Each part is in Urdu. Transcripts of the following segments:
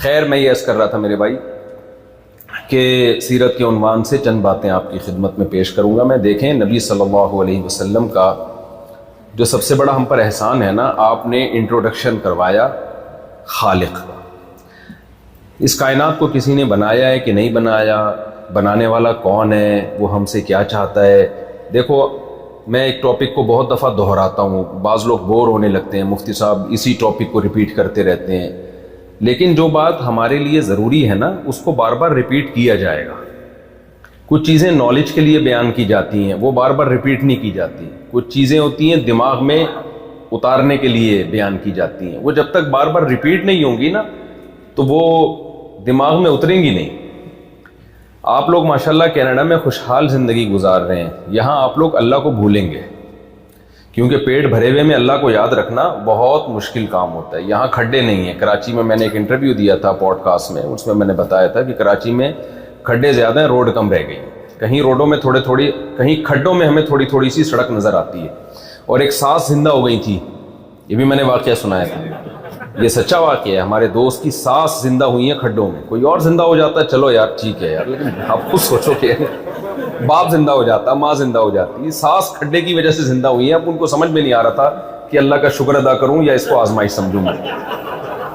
خیر میں یہ عرض کر رہا تھا میرے بھائی کہ سیرت کے عنوان سے چند باتیں آپ کی خدمت میں پیش کروں گا. میں دیکھیں نبی صلی اللہ علیہ وسلم کا جو سب سے بڑا ہم پر احسان ہے نا، آپ نے انٹروڈکشن کروایا خالق کا. اس کائنات کو کسی نے بنایا ہے کہ نہیں بنایا، بنانے والا کون ہے، وہ ہم سے کیا چاہتا ہے. دیکھو میں ایک ٹاپک کو بہت دفعہ دہراتا ہوں، بعض لوگ بور ہونے لگتے ہیں، مفتی صاحب اسی ٹاپک کو ریپیٹ کرتے رہتے ہیں، لیکن جو بات ہمارے لیے ضروری ہے نا اس کو بار بار ریپیٹ کیا جائے گا. کچھ چیزیں نالج کے لیے بیان کی جاتی ہیں، وہ بار بار ریپیٹ نہیں کی جاتی. کچھ چیزیں ہوتی ہیں دماغ میں اتارنے کے لیے بیان کی جاتی ہیں، وہ جب تک بار بار ریپیٹ نہیں ہوں گی نا تو وہ دماغ میں اتریں گی نہیں. آپ لوگ ماشاءاللہ کینیڈا میں خوشحال زندگی گزار رہے ہیں، یہاں آپ لوگ اللہ کو بھولیں گے کیونکہ پیٹ بھرے ہوئے میں اللہ کو یاد رکھنا بہت مشکل کام ہوتا ہے. یہاں کھڈے نہیں ہیں. کراچی میں نے ایک انٹرویو دیا تھا پوڈ کاسٹ میں، اس میں میں نے بتایا تھا کہ کراچی میں کھڈے زیادہ ہیں، روڈ کم رہ گئی. کہیں روڈوں میں کہیں کھڈوں میں ہمیں تھوڑی تھوڑی سی سڑک نظر آتی ہے. اور ایک سانس زندہ ہو گئی تھی، یہ بھی میں نے واقعہ سنایا تھا، یہ سچا واقعہ ہے. ہمارے دوست کی سانس زندہ ہوئی ہیں کھڈوں میں. کوئی اور زندہ ہو جاتا ہے چلو یار ٹھیک ہے یار، لیکن آپ خود سوچو کہ باپ زندہ ہو جاتا، ماں زندہ ہو جاتی، سانس کھڈے کی وجہ سے زندہ ہوئی ہے. اب ان کو سمجھ میں نہیں آ رہا تھا کہ اللہ کا شکر ادا کروں یا اس کو آزمائش سمجھوں میں.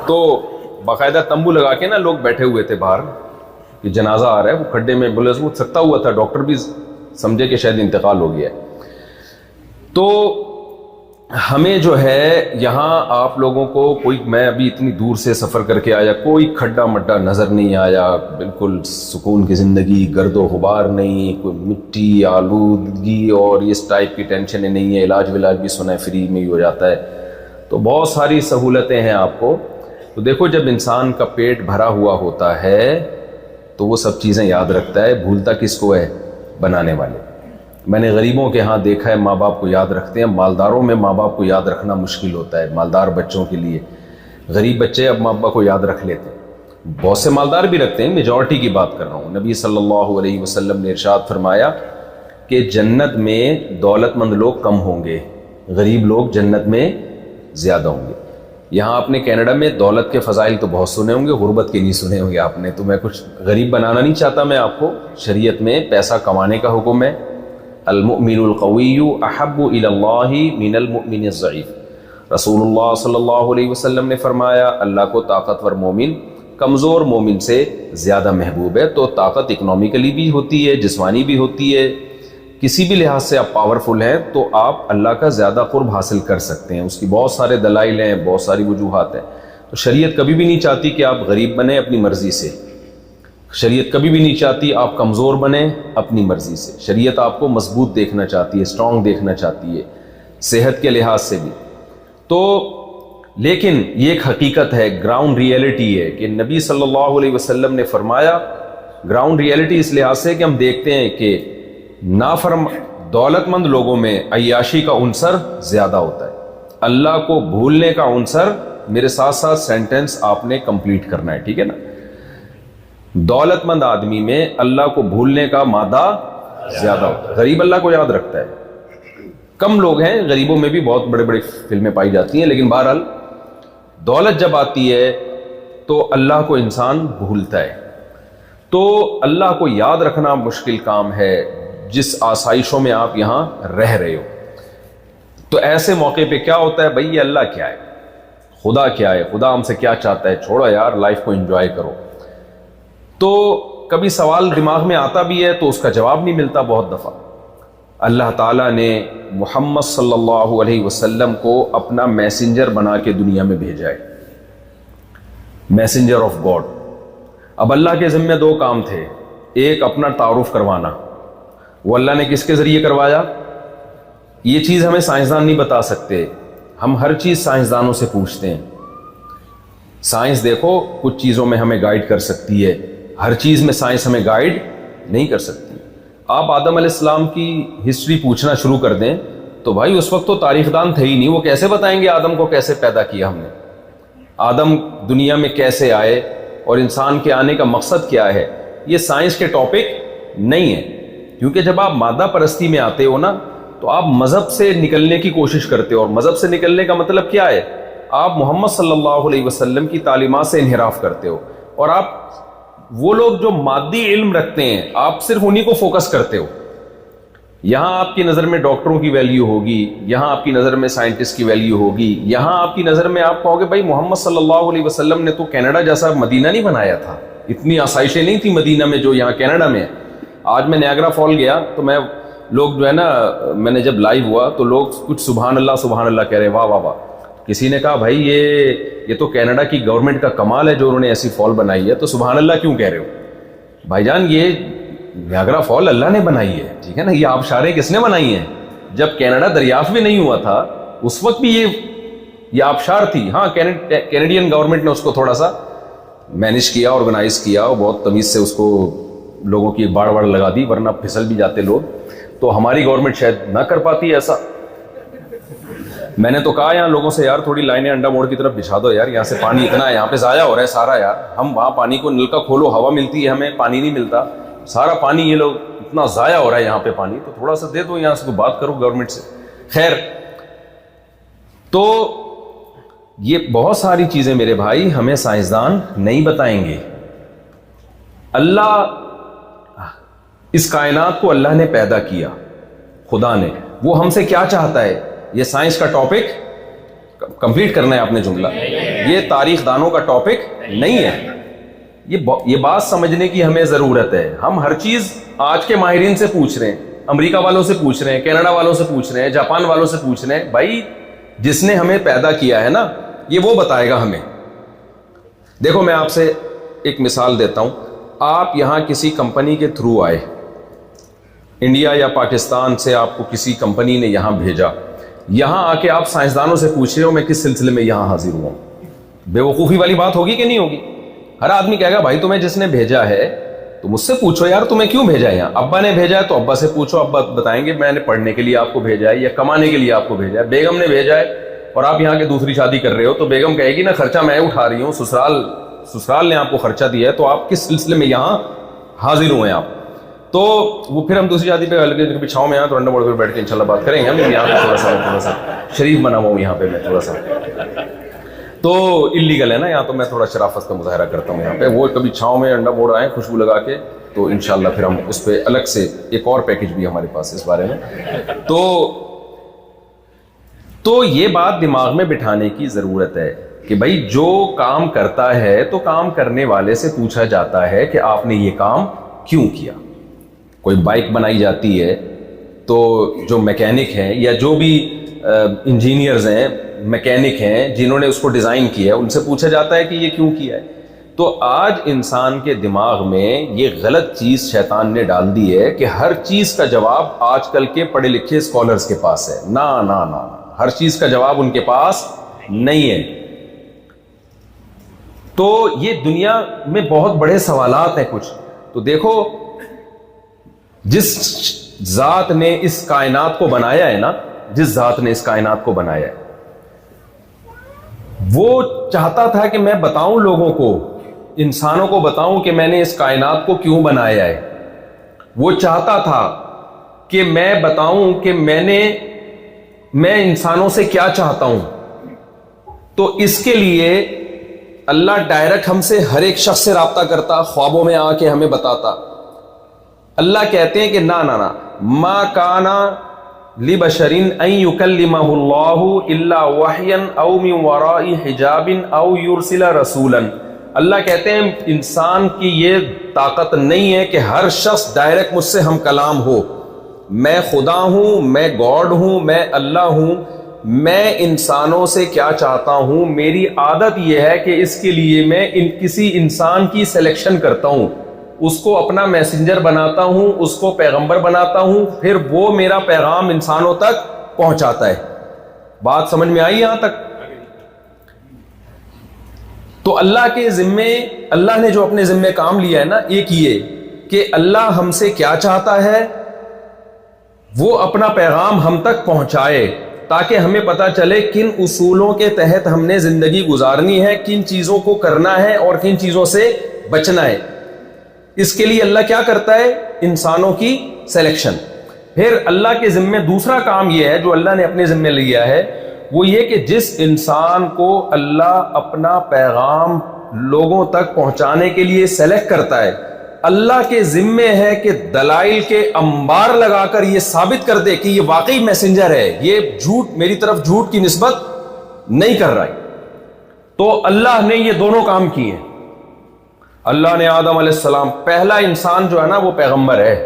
تو باقاعدہ تمبو لگا کے نا لوگ بیٹھے ہوئے تھے باہر کہ جنازہ آ رہا ہے. وہ کھڈے میں بولے وہ سکتا ہوا تھا، ڈاکٹر بھی سمجھے کہ شاید انتقال ہو گیا ہے. تو ہمیں جو ہے یہاں آپ لوگوں کو کوئی، میں ابھی اتنی دور سے سفر کر کے آیا، کوئی کھڈا مڈا نظر نہیں آیا، بالکل سکون کی زندگی، گرد و غبار نہیں، کوئی مٹی آلودگی اور اس ٹائپ کی ٹینشنیں نہیں ہے. علاج ولاج بھی سنا ہے فری میں ہی ہو جاتا ہے. تو بہت ساری سہولتیں ہیں آپ کو. تو دیکھو جب انسان کا پیٹ بھرا ہوا ہوتا ہے تو وہ سب چیزیں یاد رکھتا ہے. بھولتا کس کو ہے؟ بنانے والے. میں نے غریبوں کے ہاں دیکھا ہے ماں باپ کو یاد رکھتے ہیں، مالداروں میں ماں باپ کو یاد رکھنا مشکل ہوتا ہے. مالدار بچوں کے لیے، غریب بچے اب ماں باپ کو یاد رکھ لیتے ہیں. بہت سے مالدار بھی رکھتے ہیں، میجورٹی کی بات کر رہا ہوں. نبی صلی اللہ علیہ وسلم نے ارشاد فرمایا کہ جنت میں دولت مند لوگ کم ہوں گے، غریب لوگ جنت میں زیادہ ہوں گے. یہاں آپ نے کینیڈا میں دولت کے فضائل تو بہت سنے ہوں گے، غربت کے نہیں سنے ہوں گے آپ نے. تو میں کچھ غریب بنانا نہیں چاہتا میں آپ کو. شریعت میں پیسہ کمانے کا حکم ہے. المؤمن القوی احب الی اللہ من المؤمن الضعیف. رسول اللہ صلی اللہ علیہ وسلم نے فرمایا اللہ کو طاقتور مومن کمزور مومن سے زیادہ محبوب ہے. تو طاقت اکنومیکلی بھی ہوتی ہے، جسمانی بھی ہوتی ہے، کسی بھی لحاظ سے آپ پاورفل ہیں تو آپ اللہ کا زیادہ قرب حاصل کر سکتے ہیں. اس کی بہت سارے دلائل ہیں، بہت ساری وجوہات ہیں. تو شریعت کبھی بھی نہیں چاہتی کہ آپ غریب بنیں اپنی مرضی سے. شریعت کبھی بھی نہیں چاہتی آپ کمزور بنیں اپنی مرضی سے. شریعت آپ کو مضبوط دیکھنا چاہتی ہے، اسٹرانگ دیکھنا چاہتی ہے، صحت کے لحاظ سے بھی. تو لیکن یہ ایک حقیقت ہے، گراؤنڈ ریئلٹی ہے کہ نبی صلی اللہ علیہ وسلم نے فرمایا. گراؤنڈ ریئلٹی اس لحاظ سے کہ ہم دیکھتے ہیں کہ دولت مند لوگوں میں عیاشی کا عنصر زیادہ ہوتا ہے. اللہ کو بھولنے کا عنصر، میرے ساتھ ساتھ سینٹنس آپ نے کمپلیٹ کرنا ہے، ٹھیک ہے نا. دولت مند آدمی میں اللہ کو بھولنے کا مادہ زیادہ ہوتا ہے. غریب اللہ کو یاد رکھتا ہے. کم لوگ ہیں، غریبوں میں بھی بہت بڑے بڑے فلمیں پائی جاتی ہیں، لیکن بہرحال دولت جب آتی ہے تو اللہ کو انسان بھولتا ہے. تو اللہ کو یاد رکھنا مشکل کام ہے جس آسائشوں میں آپ یہاں رہ رہے ہو. تو ایسے موقع پہ کیا ہوتا ہے بھائی، یہ اللہ کیا ہے، خدا کیا ہے، خدا ہم سے کیا چاہتا ہے، چھوڑو یار لائف کو انجوائے کرو. تو کبھی سوال دماغ میں آتا بھی ہے تو اس کا جواب نہیں ملتا. بہت دفعہ اللہ تعالیٰ نے محمد صلی اللہ علیہ وسلم کو اپنا میسنجر بنا کے دنیا میں بھیجا ہے، میسنجر آف گاڈ. اب اللہ کے ذمہ دو کام تھے. ایک اپنا تعارف کروانا، وہ اللہ نے کس کے ذریعے کروایا؟ یہ چیز ہمیں سائنسدان نہیں بتا سکتے، ہم ہر چیز سائنسدانوں سے پوچھتے ہیں. سائنس دیکھو کچھ چیزوں میں ہمیں گائیڈ کر سکتی ہے، ہر چیز میں سائنس ہمیں گائیڈ نہیں کر سکتی. آپ آدم علیہ السلام کی ہسٹری پوچھنا شروع کر دیں تو بھائی اس وقت تو تاریخ دان تھے ہی نہیں، وہ کیسے بتائیں گے آدم کو کیسے پیدا کیا ہم نے، آدم دنیا میں کیسے آئے اور انسان کے آنے کا مقصد کیا ہے. یہ سائنس کے ٹاپک نہیں ہے. کیونکہ جب آپ مادہ پرستی میں آتے ہو نا تو آپ مذہب سے نکلنے کی کوشش کرتے ہو. اور مذہب سے نکلنے کا مطلب کیا ہے؟ آپ محمد صلی اللہ علیہ وسلم کی تعلیمات سے انحراف کرتے ہو. اور آپ وہ لوگ جو مادی علم رکھتے ہیں آپ صرف انہی کو فوکس کرتے ہو. یہاں آپ کی نظر میں ڈاکٹروں کی ویلیو ہوگی, یہاں آپ کی نظر میں سائنٹسٹ کی ویلیو ہوگی, یہاں آپ کی نظر میں آپ کہو گے بھائی محمد صلی اللہ علیہ وسلم نے تو کینیڈا جیسا مدینہ نہیں بنایا تھا, اتنی آسائشیں نہیں تھی مدینہ میں جو یہاں کینیڈا میں. آج میں نیاگرا فال گیا تو لوگ جو ہے نا, میں نے جب لائیو ہوا تو لوگ کچھ سبحان اللہ کہہ رہے, واہ واہ واہ. کسی نے کہا بھائی یہ تو کینیڈا کی گورنمنٹ کا کمال ہے جو انہوں نے ایسی فال بنائی ہے, تو سبحان اللہ کیوں کہہ رہے ہو بھائی جان؟ یہ نیاگرا فال اللہ نے بنائی ہے, ٹھیک ہے نا. یہ آبشاریں کس نے بنائی ہیں؟ جب کینیڈا دریافت بھی نہیں ہوا تھا اس وقت بھی یہ آبشار تھی. ہاں کینیڈین گورنمنٹ نے اس کو تھوڑا سا مینج کیا, آرگنائز کیا, اور بہت تمیز سے اس کو لوگوں کی باڑ لگا دی, ورنہ پھسل بھی جاتے لوگ. تو ہماری گورنمنٹ شاید نہ کر پاتی ایسا. میں نے تو کہا یہاں لوگوں سے یار تھوڑی لائنیں انڈا موڑ کی طرف بچھا دو یار, یہاں سے پانی اتنا ہے, یہاں پہ ضائع ہو رہا ہے سارا یار. ہم وہاں پانی کو نل کا کھولو ہوا ملتی ہے, ہمیں پانی نہیں ملتا, سارا پانی یہ لوگ اتنا ضائع ہو رہا ہے یہاں پہ پانی, تو تھوڑا سا دے دو یہاں سے, بات کرو گورنمنٹ سے. خیر, تو یہ بہت ساری چیزیں میرے بھائی ہمیں سائنسدان نہیں بتائیں گے. اللہ, اس کائنات کو اللہ نے پیدا کیا, خدا نے, وہ ہم سے کیا چاہتا ہے؟ یہ سائنس کا ٹاپک کمپلیٹ کرنا ہے آپ نے جملہ, یہ تاریخ دانوں کا ٹاپک نہیں ہے. یہ بات سمجھنے کی ہمیں ضرورت ہے. ہم ہر چیز آج کے ماہرین سے پوچھ رہے ہیں, امریکہ والوں سے پوچھ رہے ہیں, کینیڈا والوں سے پوچھ رہے ہیں, جاپان والوں سے پوچھ رہے ہیں. بھائی جس نے ہمیں پیدا کیا ہے نا, یہ وہ بتائے گا ہمیں. دیکھو میں آپ سے ایک مثال دیتا ہوں. آپ یہاں کسی کمپنی کے تھرو آئے, انڈیا یا پاکستان سے آپ کو کسی کمپنی نے یہاں بھیجا, یہاں آ کے آپ سائنسدانوں سے پوچھ رہے ہو میں کس سلسلے میں یہاں حاضر ہوا. بے وقوفی والی بات ہوگی کہ نہیں ہوگی؟ ہر آدمی کہے گا بھائی تمہیں جس نے بھیجا ہے تو مجھ سے پوچھو یار تمہیں کیوں بھیجا ہے یہاں. ابا نے بھیجا ہے تو ابا سے پوچھو, ابا بتائیں گے میں نے پڑھنے کے لیے آپ کو بھیجا ہے یا کمانے کے لیے آپ کو بھیجا ہے. بیگم نے بھیجا ہے اور آپ یہاں کے دوسری شادی کر رہے ہو تو بیگم کہے گی نا خرچہ میں اٹھا رہی ہوں, سسرال نے آپ کو خرچہ دیا ہے, تو آپ کس سلسلے میں یہاں حاضر ہوئے آپ. تو وہ پھر ہم دوسری شادی پہ بچھاؤں میں یہاں تو انڈا موڑ پہ بیٹھ کے انشاءاللہ بات کریں گے. ہم یہاں پہ تھوڑا سا شریف بنا ہوا ہوں یہاں پہ میں تھوڑا سا, تو انلیگل ہے نا یہاں, تو میں تھوڑا شرافت کا مظاہرہ کرتا ہوں یہاں پہ. وہ کبھی چھاؤں میں انڈا موڑ آئے خوشبو لگا کے, تو انشاءاللہ پھر ہم اس پہ الگ سے ایک اور پیکج بھی ہمارے پاس اس بارے میں. تو یہ بات دماغ میں بٹھانے کی ضرورت ہے کہ بھائی جو کام کرتا ہے تو کام کرنے والے سے پوچھا جاتا ہے کہ آپ نے یہ کام کیوں کیا. کوئی بائک بنائی جاتی ہے تو جو میکینک ہیں یا جو بھی انجینئرز ہیں, میکینک ہیں جنہوں نے اس کو ڈیزائن کیا ہے, ان سے پوچھا جاتا ہے کہ یہ کیوں کیا ہے. تو آج انسان کے دماغ میں یہ غلط چیز شیطان نے ڈال دی ہے کہ ہر چیز کا جواب آج کل کے پڑھے لکھے اسکالرز کے پاس ہے. نہ, ہر چیز کا جواب ان کے پاس نہیں ہے. تو یہ دنیا میں بہت بڑے سوالات ہیں کچھ. تو دیکھو جس ذات نے اس کائنات کو بنایا ہے نا, جس ذات نے اس کائنات کو بنایا ہے, وہ چاہتا تھا کہ میں بتاؤں لوگوں کو, انسانوں کو بتاؤں کہ میں نے اس کائنات کو کیوں بنایا ہے. وہ چاہتا تھا کہ میں بتاؤں کہ میں انسانوں سے کیا چاہتا ہوں. تو اس کے لیے اللہ ڈائریکٹ ہم سے ہر ایک شخص سے رابطہ کرتا, خوابوں میں آ کے ہمیں بتاتا. اللہ کہتے ہیں کہ نہ ما کانا لبشر ان یکلمہ اللہ الا وحیا او من وراء حجاب او یرسل رسولا. اللہ کہتے ہیں انسان کی یہ طاقت نہیں ہے کہ ہر شخص ڈائریکٹ مجھ سے ہم کلام ہو. میں خدا ہوں, میں گاڈ ہوں, میں اللہ ہوں. میں انسانوں سے کیا چاہتا ہوں, میری عادت یہ ہے کہ اس کے لیے میں کسی انسان کی سلیکشن کرتا ہوں, اس کو اپنا میسنجر بناتا ہوں, اس کو پیغمبر بناتا ہوں, پھر وہ میرا پیغام انسانوں تک پہنچاتا ہے. بات سمجھ میں آئی یہاں تک؟ تو اللہ کے ذمے, اللہ نے جو اپنے ذمے کام لیا ہے نا, ایک یہ کہ اللہ ہم سے کیا چاہتا ہے, وہ اپنا پیغام ہم تک پہنچائے تاکہ ہمیں پتا چلے کن اصولوں کے تحت ہم نے زندگی گزارنی ہے, کن چیزوں کو کرنا ہے اور کن چیزوں سے بچنا ہے. اس کے لیے اللہ کیا کرتا ہے؟ انسانوں کی سلیکشن. پھر اللہ کے ذمے دوسرا کام یہ ہے جو اللہ نے اپنے ذمے لیا ہے, وہ یہ کہ جس انسان کو اللہ اپنا پیغام لوگوں تک پہنچانے کے لیے سلیکٹ کرتا ہے، اللہ کے ذمے ہے کہ دلائل کے انبار لگا کر یہ ثابت کر دے کہ یہ واقعی میسنجر ہے، یہ جھوٹ، میری طرف جھوٹ کی نسبت نہیں کر رہا ہے۔ تو اللہ نے یہ دونوں کام کیے ہیں۔ اللہ نے آدم علیہ السلام، پہلا انسان جو ہے نا وہ پیغمبر ہے۔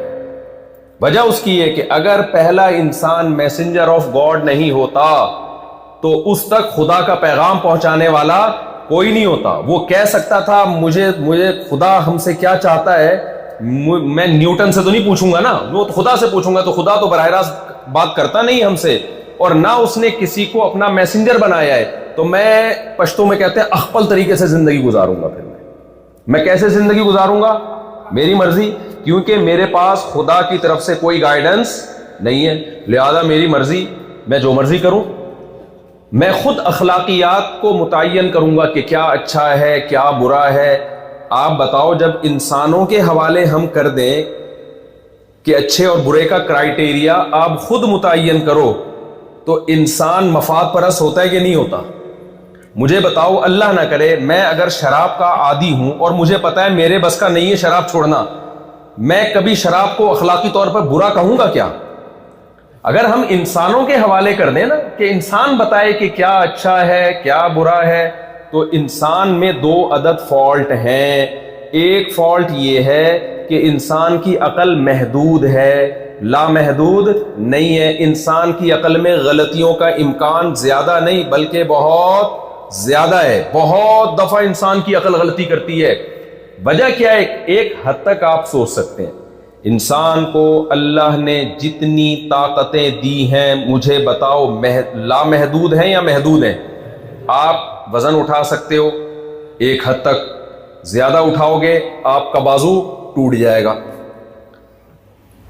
وجہ اس کی ہے کہ اگر پہلا انسان میسنجر آف گاڈ نہیں ہوتا تو اس تک خدا کا پیغام پہنچانے والا کوئی نہیں ہوتا۔ وہ کہہ سکتا تھا مجھے خدا ہم سے کیا چاہتا ہے، میں نیوٹن سے تو نہیں پوچھوں گا نا، وہ تو خدا سے پوچھوں گا، تو خدا تو براہ راست بات کرتا نہیں ہم سے، اور نہ اس نے کسی کو اپنا میسنجر بنایا ہے۔ تو میں پشتو میں کہتے ہیں اخپل طریقے سے زندگی گزاروں گا۔ پھر میں کیسے زندگی گزاروں گا؟ میری مرضی، کیونکہ میرے پاس خدا کی طرف سے کوئی گائیڈنس نہیں ہے، لہذا میری مرضی، میں جو مرضی کروں۔ میں خود اخلاقیات کو متعین کروں گا کہ کیا اچھا ہے کیا برا ہے۔ آپ بتاؤ، جب انسانوں کے حوالے ہم کر دیں کہ اچھے اور برے کا کرائیٹیریا آپ خود متعین کرو، تو انسان مفاد پرست ہوتا ہے کہ نہیں ہوتا؟ مجھے بتاؤ، اللہ نہ کرے میں اگر شراب کا عادی ہوں اور مجھے پتا ہے میرے بس کا نہیں ہے شراب چھوڑنا، میں کبھی شراب کو اخلاقی طور پر برا کہوں گا کیا؟ اگر ہم انسانوں کے حوالے کر دیں نا کہ انسان بتائے کہ کیا اچھا ہے کیا برا ہے، تو انسان میں دو عدد فالٹ ہیں۔ ایک فالٹ یہ ہے کہ انسان کی عقل محدود ہے، لامحدود نہیں ہے۔ انسان کی عقل میں غلطیوں کا امکان زیادہ نہیں بلکہ بہت زیادہ ہے۔ بہت دفعہ انسان کی عقل غلطی کرتی ہے۔ وجہ کیا ہے؟ ایک حد تک آپ سوچ سکتے ہیں، انسان کو اللہ نے جتنی طاقتیں دی ہیں، مجھے بتاؤ لامحدود ہیں یا محدود ہیں؟ آپ وزن اٹھا سکتے ہو ایک حد تک، زیادہ اٹھاؤ گے آپ کا بازو ٹوٹ جائے گا۔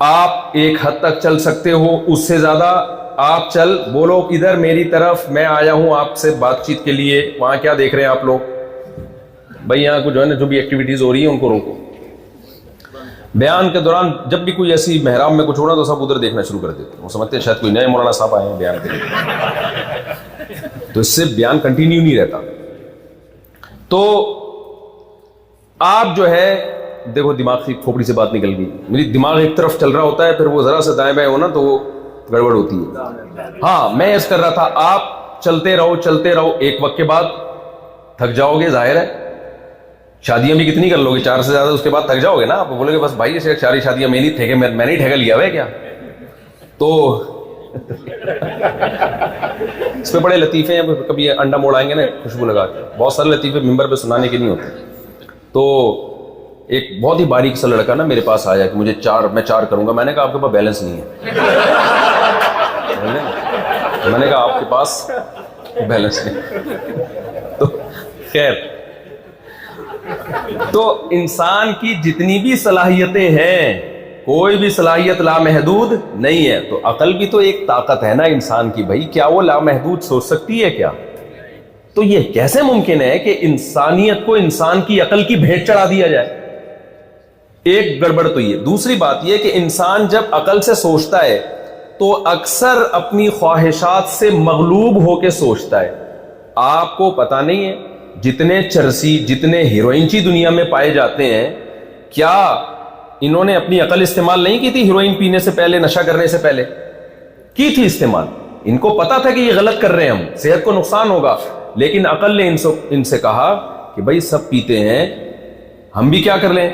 آپ ایک حد تک چل سکتے ہو، اس سے زیادہ آپ چل، بولو ادھر میری طرف، میں آیا ہوں آپ سے بات چیت کے لیے۔ وہاں کیا دیکھ رہے ہیں آپ لوگ؟ بھائی یہاں کو جو ہے نا جو بھی ایکٹیویٹیز ہو رہی ہیں ان کو روکو۔ بیان کے دوران جب بھی کوئی ایسی محراب میں کچھ ہو رہا تو سب ادھر دیکھنا شروع کر دیتے ہیں، وہ سمجھتے ہیں شاید کوئی نئے مولانا صاحب آئے ہیں بیان کے لیے، تو اس سے بیان کنٹینیو نہیں رہتا۔ تو آپ جو ہے دیکھو، دماغ کی کھوپڑی سے بات نکل گئی، میری دماغ ایک طرف چل رہا ہوتا ہے، پھر وہ ذرا سے دائیں بائیں ہونا تو وہ گڑبڑ ہوتی ہے۔ ہاں میں اس کر رہا تھا، آپ چلتے رہو، ایک وقت کے بعد تھک جاؤ گے، ظاہر ہے۔ شادیاں بھی کتنی کر لو گے؟ 4 سے زیادہ، اس کے بعد تھک جاؤ گے نا۔ آپ بولے گے بس بھائی اسے 4 شادیاں میں نہیں ٹھیکے، میں نہیں ٹھیکا لیا ہوا ہے کیا؟ تو اس پہ بڑے لطیفے ہیں، کبھی انڈا موڑ آئیں گے نا خوشبو لگا کے، بہت سارے لطیفے ممبر پہ سنانے کے نہیں ہوتے۔ تو ایک بہت ہی باریک سا لڑکا نا میرے پاس آیا کہ مجھے میں 4 کروں گا۔ میں نے کہا آپ کے پاس بیلنس نہیں ہے، میں نے کہا آپ کے پاس بیلنس نہیں۔ تو خیر، تو انسان کی جتنی بھی صلاحیتیں ہیں، کوئی بھی صلاحیت لامحدود نہیں ہے۔ تو عقل بھی تو ایک طاقت ہے نا انسان کی، بھائی کیا وہ لامحدود سوچ سکتی ہے کیا؟ تو یہ کیسے ممکن ہے کہ انسانیت کو انسان کی عقل کی بھیٹ چڑھا دیا جائے؟ ایک گڑبڑ تو یہ۔ دوسری بات یہ کہ انسان جب عقل سے سوچتا ہے تو اکثر اپنی خواہشات سے مغلوب ہو کے سوچتا ہے۔ آپ کو پتا نہیں ہے جتنے چرسی، جتنے ہیروئنچی دنیا میں پائے جاتے ہیں، کیا انہوں نے اپنی عقل استعمال نہیں کی تھی؟ ہیروئن پینے سے پہلے، نشہ کرنے سے پہلے کی تھی استعمال۔ ان کو پتا تھا کہ یہ غلط کر رہے ہیں، ہم صحت کو نقصان ہوگا، لیکن عقل نے ان سے کہا کہ بھائی سب پیتے ہیں، ہم بھی کیا کر لیں،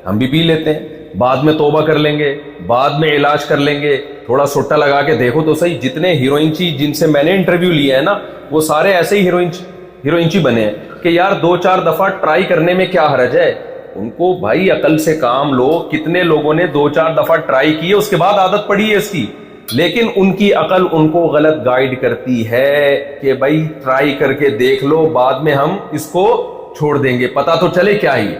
ہم بھی پی لیتے ہیں، بعد میں توبہ کر لیں گے، بعد میں علاج کر لیں گے، تھوڑا سوٹا لگا کے دیکھو تو صحیح۔ جتنے ہیروئنچی جن سے میں نے انٹرویو لیا ہے نا، وہ سارے ایسے ہی ہیروئنچی بنے ہیں کہ یار 2-4 دفعہ ٹرائی کرنے میں کیا حرج ہے۔ ان کو بھائی عقل سے کام لو۔ کتنے لوگوں نے 2-4 دفعہ ٹرائی کی ہے، اس کے بعد عادت پڑی ہے اس کی، لیکن ان کی عقل ان کو غلط گائیڈ کرتی ہے کہ بھائی ٹرائی کر کے دیکھ لو، بعد میں ہم اس کو چھوڑ دیں گے، پتا تو چلے کیا ہی۔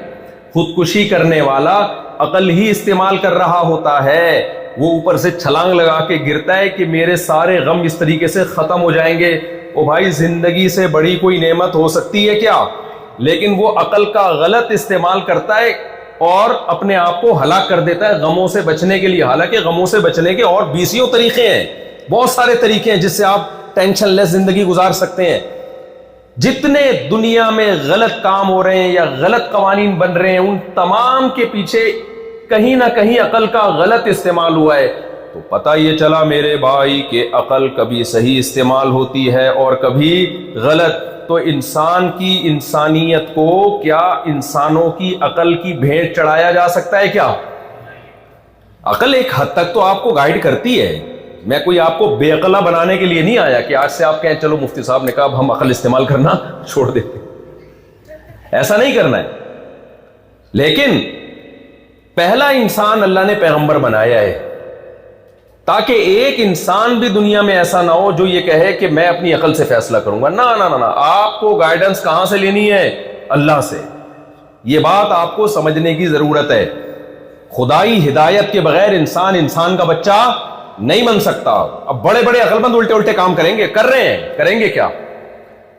خودکشی کرنے والا عقل ہی استعمال کر رہا ہوتا ہے، وہ اوپر سے چھلانگ لگا کے گرتا ہے کہ میرے سارے غم اس طریقے سے ختم ہو جائیں گے۔ او بھائی زندگی سے بڑی کوئی نعمت ہو سکتی ہے کیا؟ لیکن وہ عقل کا غلط استعمال کرتا ہے اور اپنے آپ کو ہلاک کر دیتا ہے غموں سے بچنے کے لیے۔ حالانکہ غموں سے بچنے کے اور 20 طریقے ہیں، بہت سارے طریقے ہیں جس سے آپ ٹینشن لیس زندگی گزار سکتے ہیں۔ جتنے دنیا میں غلط کام ہو رہے ہیں یا غلط قوانین بن رہے ہیں ان تمام کے پیچھے کہیں نہ کہیں عقل کا غلط استعمال ہوا ہے. تو پتہ یہ چلا میرے بھائی کہ عقل کبھی صحیح استعمال ہوتی ہے اور کبھی غلط. تو انسان کی انسانیت کو کیا انسانوں کی عقل کی بھیٹ چڑھایا جا سکتا ہے کیا؟ عقل ایک حد تک تو آپ کو گائیڈ کرتی ہے. میں کوئی آپ کو بے عقلہ بنانے کے لیے نہیں آیا کہ آج سے آپ کہیں چلو مفتی صاحب نے کہا اب ہم عقل استعمال کرنا چھوڑ دیتے. ایسا نہیں کرنا ہے. لیکن پہلا انسان اللہ نے پیغمبر بنایا ہے تاکہ ایک انسان بھی دنیا میں ایسا نہ ہو جو یہ کہے کہ میں اپنی عقل سے فیصلہ کروں گا. نہ آپ کو گائیڈنس کہاں سے لینی ہے؟ اللہ سے. یہ بات آپ کو سمجھنے کی ضرورت ہے. خدائی ہدایت کے بغیر انسان کا بچہ نہیں بن سکتا. اب بڑے بڑے عقل مند الٹے کام کریں گے، کر رہے ہیں، کریں گے کیا؟